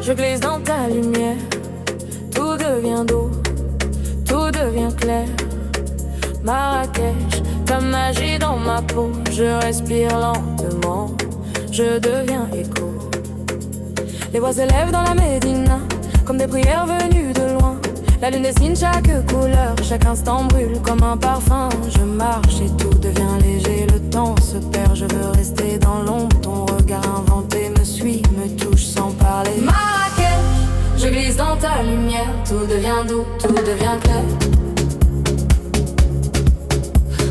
Je glisse dans ta lumière, tout devient doux, tout devient clair. Marrakech, ta magie dans ma peau, je respire lentement, je deviens écho. Les voix s'élèvent dans la Médina, comme des prières venues de loin. La lune dessine chaque couleur, chaque instant brûle comme un parfum. Je marche et tout devient léger, le temps se perd. Je veux rester dans l'ombre, ton regard inventé me suit, me touche sans parler. Marrakech, je glisse dans ta lumière, tout devient doux, tout devient clair.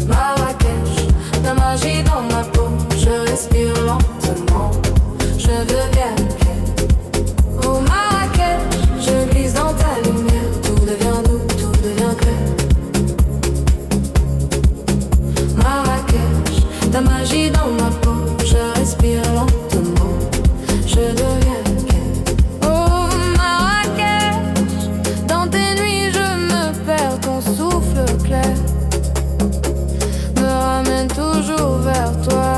Marrakech, ta magie dans ma peau, je respire lentement, je deviens clair. Oh Marrakech, je glisse dans ta lumière, tout devient doux, tout devient clair. Marrakech, ta magie dans ma peau, je respire lentement, je deviens clair. Oh Marrakech, dans tes nuits je me perds, ton souffle clair me ramène toujours vers toi.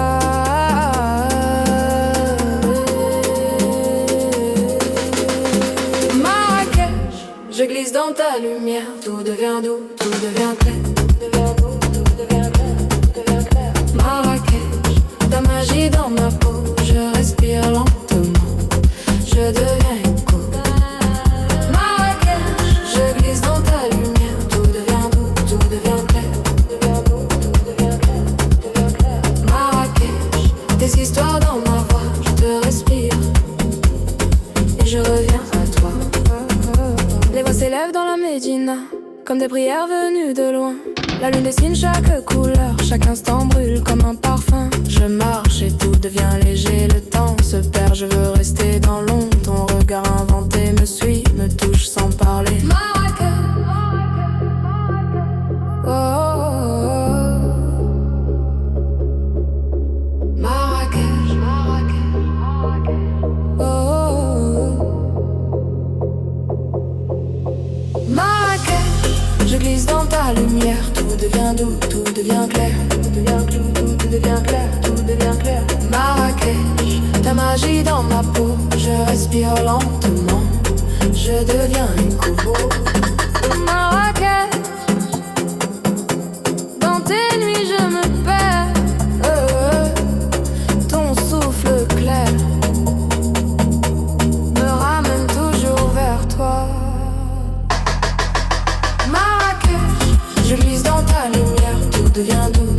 Marrakech, je glisse dans ta lumière, tout devient doux, tout devient clair. Marrakech, ta magie dans ma peau, je respire lentement, je deviens écho. Marrakech, je glisse dans ta lumière, tout devient doux, tout devient clair. Marrakech, tes histoires dans ma voix, je te respire et je reviens à toi. Les voix s'élèvent dans la Médina, comme des prières venues de loin. La lune dessine chaque couleur, chaque instant brûle comme un parfum. Je marche et tout devient léger, le temps se perd. Je veux rester dans l'ombre, ton regard inventé me suit, me touche sans parler. Marrakech, oh, oh, oh. Marrakech, oh, oh, oh. Marrakech, je glisse dans ta lumière, tout devient doux, tout devient clair, tout devient doux, tout devient clair, tout devient clair. Marrakech, ta magie dans ma peau, je respire lentement, je deviens écho. Marrakech, dans tes nuits je me perds, ton souffle clair me ramène toujours vers toi. Marrakech, je glisse dans ta lumière, tout devient doux,